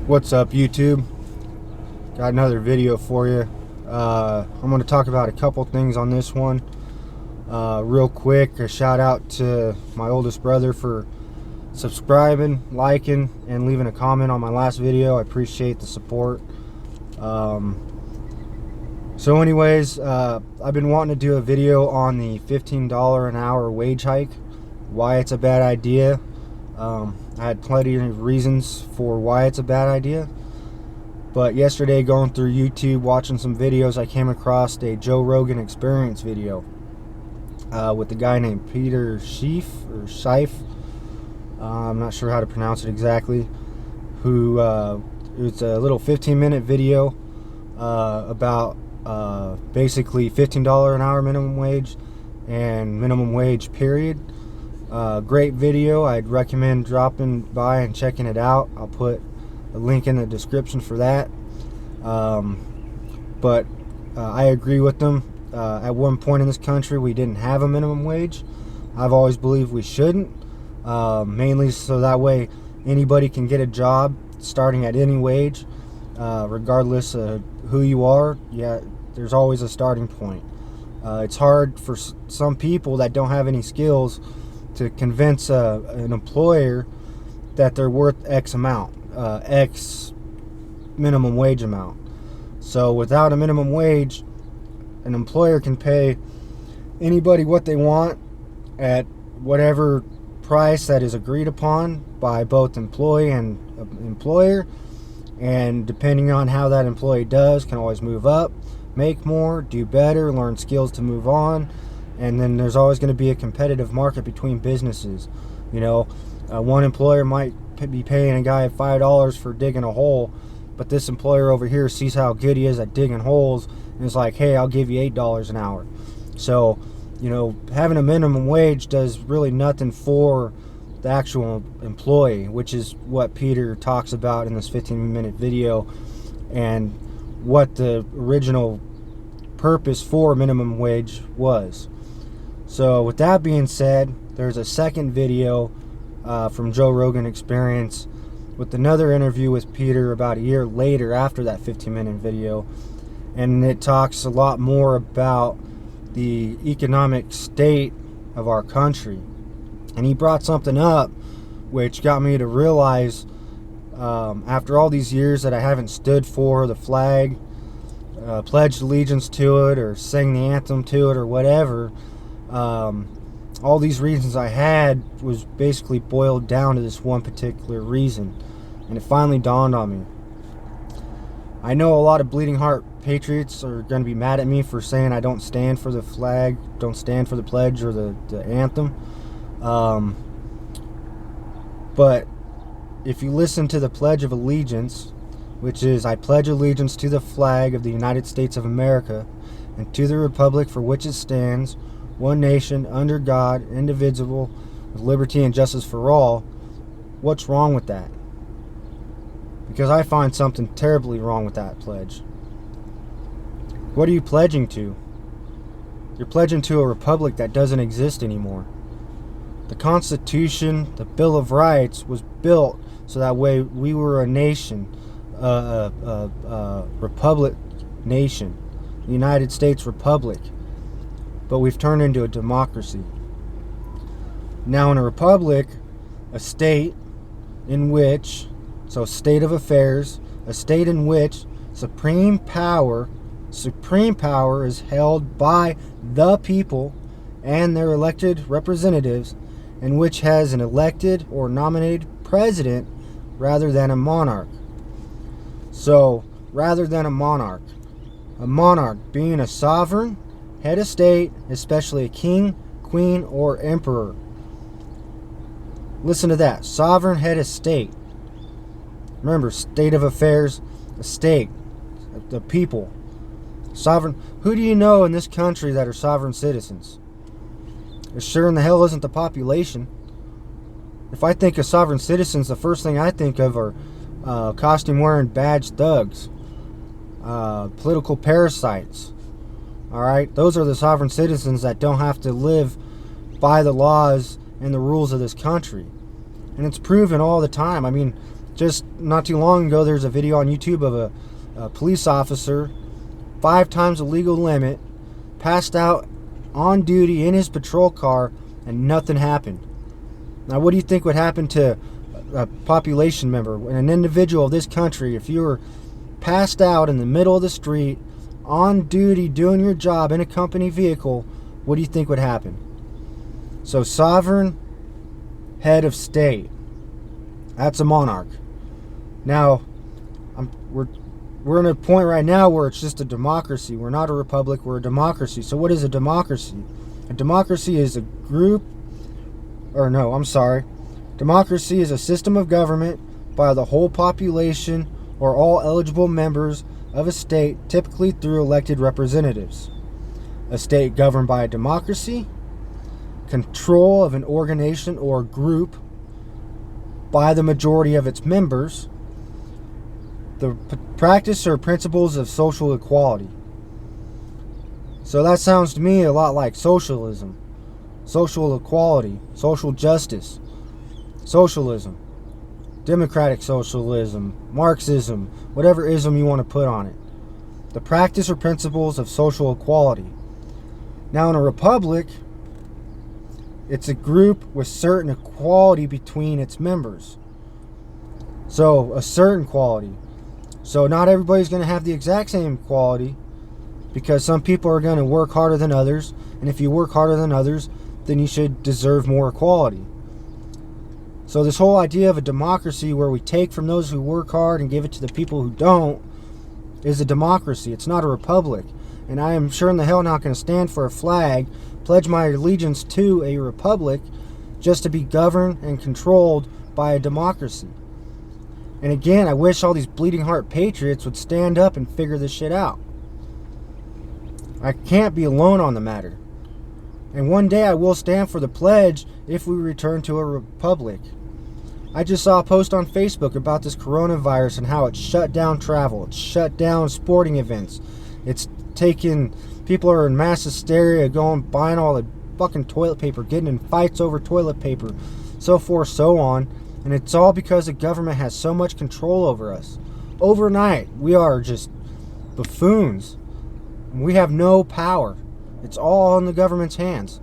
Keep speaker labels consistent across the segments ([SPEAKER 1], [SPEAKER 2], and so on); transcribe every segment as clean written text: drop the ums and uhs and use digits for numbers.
[SPEAKER 1] What's up, YouTube? Got another video for you. I'm going to talk about a couple things on this one. Real quick, a shout out to my oldest brother for subscribing, liking, and leaving a comment on my last video. I appreciate the support. So anyways, I've been wanting to do a video on the $15 an hour wage hike, why it's a bad idea. I had plenty of reasons for why it's a bad idea. But yesterday, going through YouTube, watching some videos, I came across a Joe Rogan Experience video with a guy named Peter Schiff, or Schiff. I'm not sure how to pronounce it exactly. Who it was a little 15-minute video about basically $15 an hour minimum wage and minimum wage period. Great video. I'd recommend dropping by and checking it out. I'll put a link in the description for that. But I agree with them. At one point in this country, we didn't have a minimum wage. I've always believed we shouldn't, mainly so that way anybody can get a job starting at any wage, regardless of who you are. Yeah, there's always a starting point. It's hard for some people that don't have any skills to convince an employer that they're worth X amount, X minimum wage amount. So without a minimum wage, an employer can pay anybody what they want at whatever price that is agreed upon by both employee and employer. And depending on how that employee does, can always move up, make more, do better, learn skills to move on. And then there's always going to be a competitive market between businesses. You know, one employer might be paying a guy $5 for digging a hole, but this employer over here sees how good he is at digging holes and is like, hey, I'll give you $8 an hour. So, you know, having a minimum wage does really nothing for the actual employee, which is what Peter talks about in this 15-minute video, and what the original purpose for minimum wage was. So with that being said, there's a second video from Joe Rogan Experience with another interview with Peter about a year later after that 15-minute video, and it talks a lot more about the economic state of our country. And he brought something up which got me to realize, after all these years that I haven't stood for the flag, pledged allegiance to it, or sang the anthem to it, or whatever, all these reasons I had was basically boiled down to this one particular reason. And it finally dawned on me. I know a lot of bleeding heart patriots are going to be mad at me for saying I don't stand for the flag, don't stand for the pledge or the anthem. But if you listen to the Pledge of Allegiance, which is, I pledge allegiance to the flag of the United States of America and to the republic for which it stands, one nation, under God, indivisible, with liberty and justice for all. What's wrong with that? Because I find something terribly wrong with that pledge. What are you pledging to? You're pledging to a republic that doesn't exist anymore. The Constitution, the Bill of Rights, was built so that way we were a nation, republic nation, the United States Republic. But we've turned into a democracy. Now in a republic, a state in which, so state of affairs, a state in which supreme power is held by the people and their elected representatives, and which has an elected or nominated president rather than a monarch. So, rather than a monarch being a sovereign head of state, especially a king, queen, or emperor. Listen to that. Sovereign head of state. Remember, state of affairs, a state, the people. Sovereign. Who do you know in this country that are sovereign citizens? It sure in the hell isn't the population. If I think of sovereign citizens, the first thing I think of are costume-wearing badge thugs, political parasites. Alright, those are the sovereign citizens that don't have to live by the laws and the rules of this country. And it's proven all the time. I mean, Just not too long ago, there's a video on YouTube of a police officer, 5 times the legal limit, passed out on duty in his patrol car, and nothing happened. Now, what do you think would happen to a population member, an individual of this country, if you were passed out in the middle of the street, on duty, doing your job in a company vehicle? What do you think would happen? So, sovereign head of state, that's a monarch. Now, we're in a point right now where it's just a democracy. We're not a republic, we're a democracy. So what is a democracy? A democracy is a group, or no, I'm sorry. Democracy is a system of government by the whole population or all eligible members of a state, typically through elected representatives. A state governed by a democracy, control of an organization or group by the majority of its members, the practice or principles of social equality. So that sounds to me a lot like socialism, social equality, social justice, socialism, democratic socialism, Marxism, whatever ism you want to put on it. The practice or principles of social equality. Now, in a republic, it's a group with certain equality between its members. So, a certain quality. So, not everybody's going to have the exact same quality, because some people are going to work harder than others. And if you work harder than others, then you should deserve more equality. So, this whole idea of a democracy where we take from those who work hard and give it to the people who don't is a democracy. It's not a republic. And I am sure in the hell not going to stand for a flag, pledge my allegiance to a republic, just to be governed and controlled by a democracy. And again, I wish all these bleeding heart patriots would stand up and figure this shit out. I can't be alone on the matter. And one day I will stand for the pledge if we return to a republic. I just saw a post on Facebook about this coronavirus and how it shut down travel. It's shut down sporting events. It's taken, people are in mass hysteria, going, buying all the fucking toilet paper, getting in fights over toilet paper, so forth, so on. And it's all because the government has so much control over us. Overnight, we are just buffoons. We have no power. It's all in the government's hands.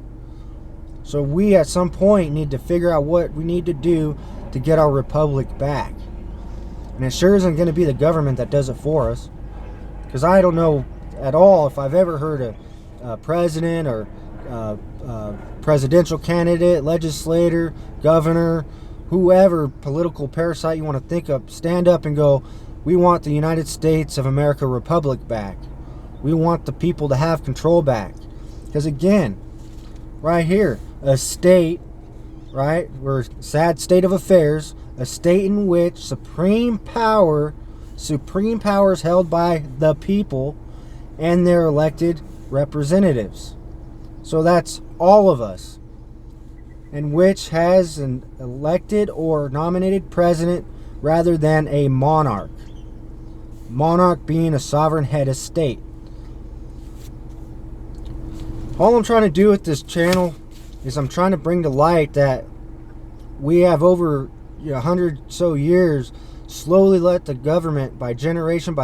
[SPEAKER 1] So we at some point need to figure out what we need to do to get our republic back. And it sure isn't going to be the government that does it for us. Because I don't know at all if I've ever heard a president or presidential candidate, legislator, governor, whoever political parasite you want to think of, stand up and go, we want the United States of America republic back. We want the people to have control back. Because again, right here, a state, right, we're sad state of affairs, a state in which supreme power is held by the people and their elected representatives. So that's all of us. And which has an elected or nominated president rather than a monarch. Monarch being a sovereign head of state. All I'm trying to do with this channel is I'm trying to bring to light that we have over 100 so years slowly let the government by generation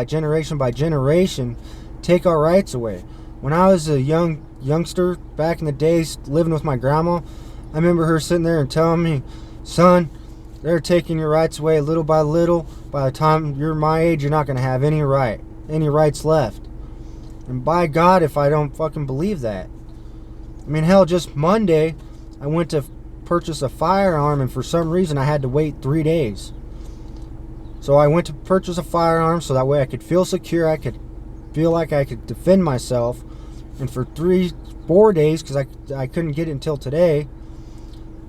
[SPEAKER 1] take our rights away. When I was a youngster back in the days living with my grandma, I remember her sitting there and telling me, son, they're taking your rights away little by little. By the time you're my age, you're not going to have any rights left. And by God, if I don't fucking believe that. I mean, hell, just Monday, I went to purchase a firearm, and for some reason I had to wait 3 days. So I went to purchase a firearm so that way I could feel secure, I could feel like I could defend myself. And for 4 days, because I couldn't get it until today,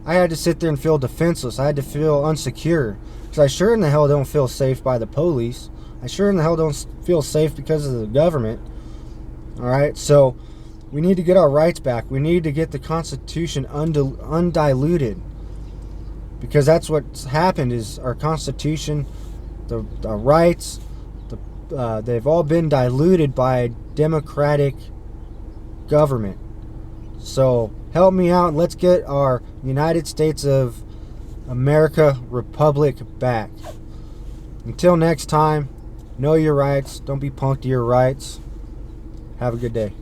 [SPEAKER 1] I had to sit there and feel defenseless. I had to feel unsecure. Because I sure in the hell don't feel safe by the police. I sure in the hell don't feel safe because of the government. Alright, so we need to get our rights back. We need to get the Constitution undiluted. Because that's what's happened is our Constitution, the rights, they've all been diluted by a democratic government. So help me out and let's get our United States of America Republic back. Until next time, know your rights. Don't be punked to your rights. Have a good day.